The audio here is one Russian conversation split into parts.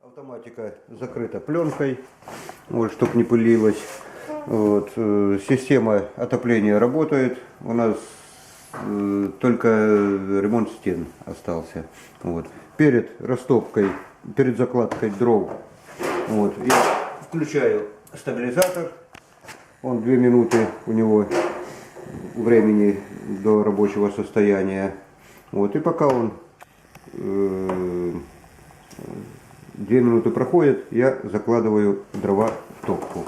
Автоматика закрыта пленкой, вот, чтобы не пылилось. Вот, система отопления работает. У нас только ремонт стен остался. Вот. Перед растопкой, перед закладкой дров, вот, я включаю стабилизатор. Он 2 минуты у него времени до рабочего состояния. Вот, и пока он 2 минуты проходит, я закладываю дрова в топку.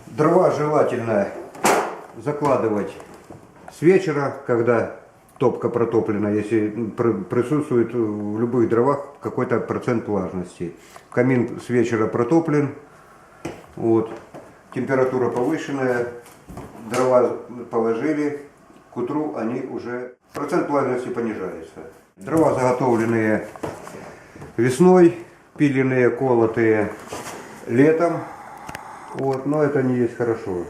Дрова желательно закладывать с вечера, когда топка протоплена, если присутствует в любых дровах какой-то процент влажности. Камин с вечера протоплен, вот, температура повышенная, дрова положили, к утру они уже, процент влажности понижается. Дрова заготовленные весной, пиленные, колотые летом, вот, но это не есть хорошо.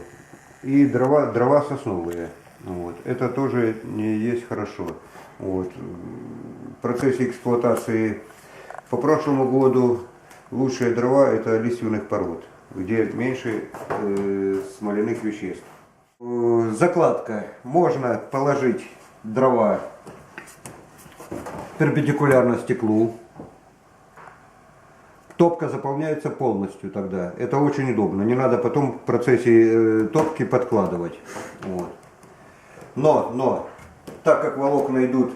И дрова сосновые, вот, это тоже не есть хорошо. Вот. В процессе эксплуатации по прошлому году лучшие дрова это лиственных пород, где меньше смоляных веществ. Закладка. Можно положить дрова перпендикулярно стеклу. Топка заполняется полностью тогда. Это очень удобно. Не надо потом в процессе топки подкладывать. Вот. Но, так как волокна идут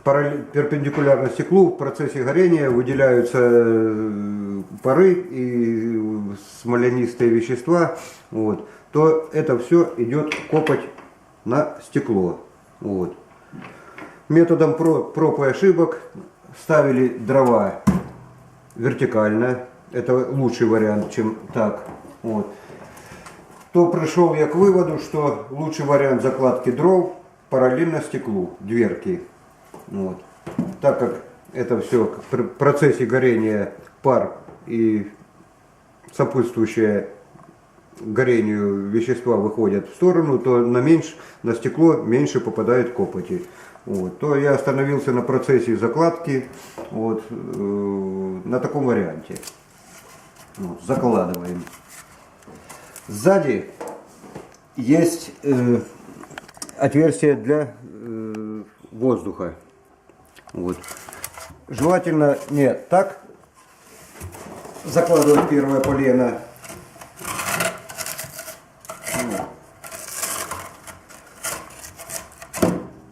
перпендикулярно стеклу, в процессе горения выделяются пары и смолянистые вещества, вот, то это все идет копоть на стекло. Вот. Методом проб и ошибок ставили дрова вертикально. Это лучший вариант, чем так. Вот. То пришел я к выводу, что лучший вариант закладки дров параллельно стеклу, дверки. Вот. Так как это все в процессе горения пар и сопутствующее горению вещества выходят в сторону, то на стекло меньше попадает копоти. Вот. То я остановился на процессе закладки вот, на таком варианте. Вот, закладываем. Сзади есть отверстие для воздуха. Вот. Желательно не так закладывать первое полено,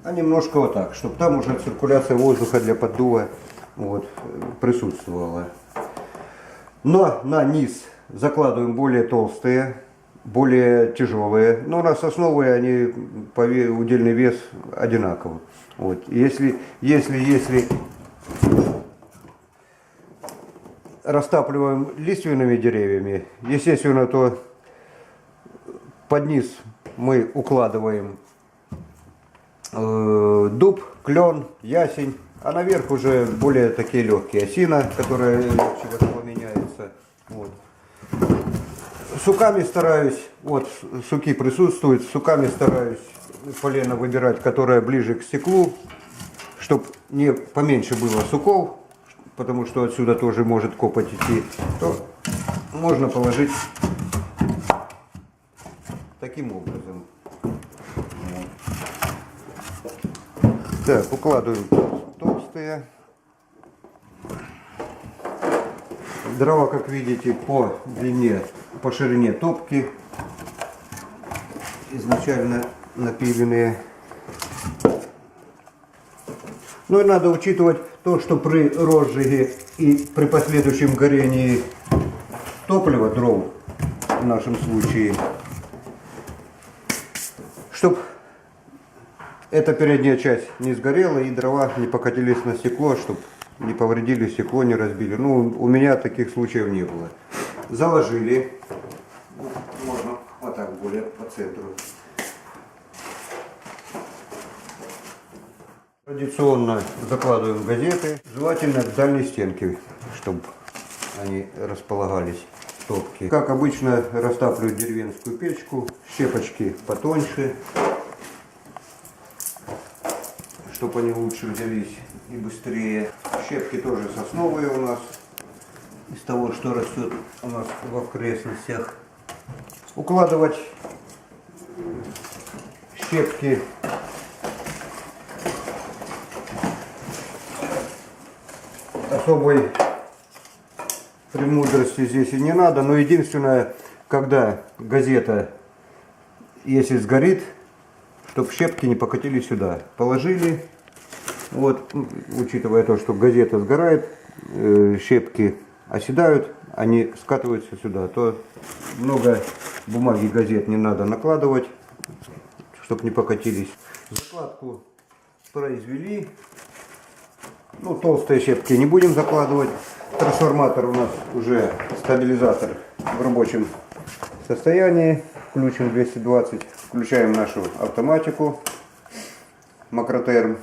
а немножко вот так, чтобы там уже циркуляция воздуха для поддува вот, присутствовала. Но на низ закладываем более толстые, более тяжелые. Но у нас сосновые, они по удельный вес одинаковый. Вот. Если растапливаем лиственными деревьями, естественно, то под низ мы укладываем дуб, клен, ясень, а наверх уже более такие легкие, осина, которая легче воспламеняется. Вот. Суками стараюсь, вот суки присутствуют, суками стараюсь полено выбирать, которое ближе к стеклу, чтобы не поменьше было суков, потому что отсюда тоже может копоть идти, то можно положить таким образом. Так, укладываем толстые. Дрова, как видите, по длине, по ширине топки изначально напиленные. Ну и надо учитывать то, что при розжиге и при последующем горении топлива, дров в нашем случае, чтобы эта передняя часть не сгорела и дрова не покатились на стекло, чтобы не повредили стекло, не разбили. Ну, у меня таких случаев не было. Заложили. Можно вот так более по центру. Традиционно закладываем газеты. Желательно к дальней стенке, чтобы они располагались в топке. Как обычно, растапливаю деревенскую печку. Щепочки потоньше. чтобы они лучше взялись и быстрее. Щепки тоже сосновые у нас, из того, что растет у нас в окрестностях. Укладывать щепки особой премудрости здесь и не надо, но единственное, когда газета, если сгорит, чтобы щепки не покатились сюда. Положили, вот, учитывая то, что газета сгорает, щепки оседают, они скатываются сюда, то много бумаги газет не надо накладывать, чтобы не покатились. Закладку произвели. Ну, толстые щепки не будем закладывать. Трансформатор у нас уже, стабилизатор в рабочем состоянии. Включим 220. Включаем нашу автоматику Макротерм.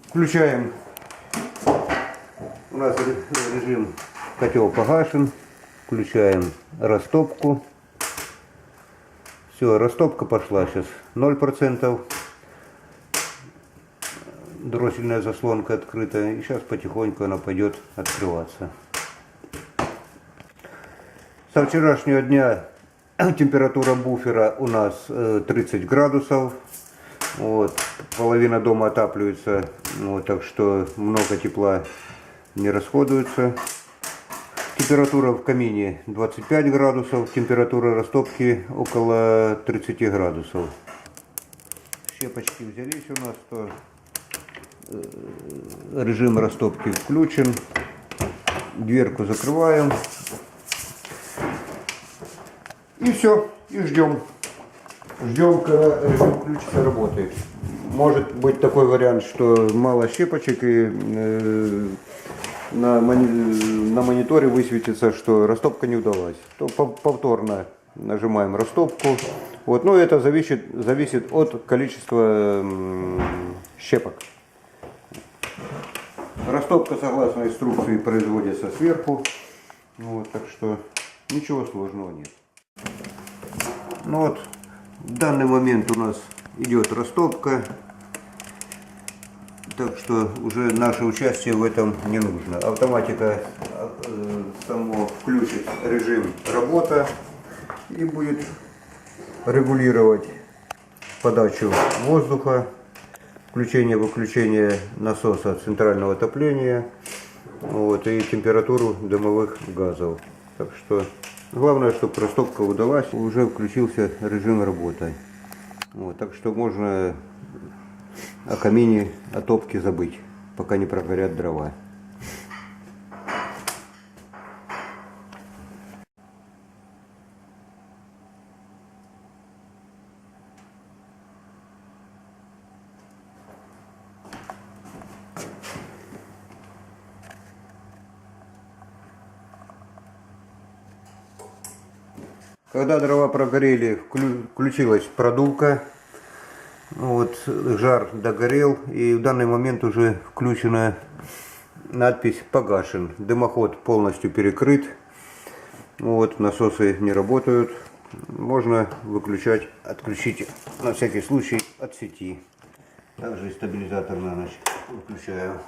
Включаем. У нас режим котел погашен. Включаем растопку. Все, растопка пошла сейчас 0%. Дроссельная заслонка открыта. И сейчас потихоньку она пойдет открываться. Со вчерашнего дня температура буфера у нас 30 градусов. Вот, половина дома отапливается, вот, так что много тепла не расходуется. Температура в камине 25 градусов, температура растопки около 30 градусов. Щепочки взялись у нас, то режим растопки включен. Дверку закрываем. И все, и ждем. Ждем, когда режим включится, работает. Может быть такой вариант, что мало щепочек и на мониторе высветится, что растопка не удалась. То повторно нажимаем растопку. Вот, но это зависит от количества щепок. Растопка согласно инструкции производится сверху. Вот, так что ничего сложного нет. Ну вот. В данный момент у нас идет растопка, так что уже наше участие в этом не нужно. Автоматика само включит режим работа и будет регулировать подачу воздуха, включение-выключение насоса центрального отопления, вот, и температуру дымовых газов. Так что главное, чтобы растопка удалась, уже включился режим работы. Вот, так что можно о камине, о топке забыть, пока не прогорят дрова. Когда дрова прогорели, включилась продувка. Вот, жар догорел, и в данный момент уже включена надпись «Погашен». Дымоход полностью перекрыт. Вот, насосы не работают. Можно выключать, отключить на всякий случай от сети. Также и стабилизатор на ночь выключаю.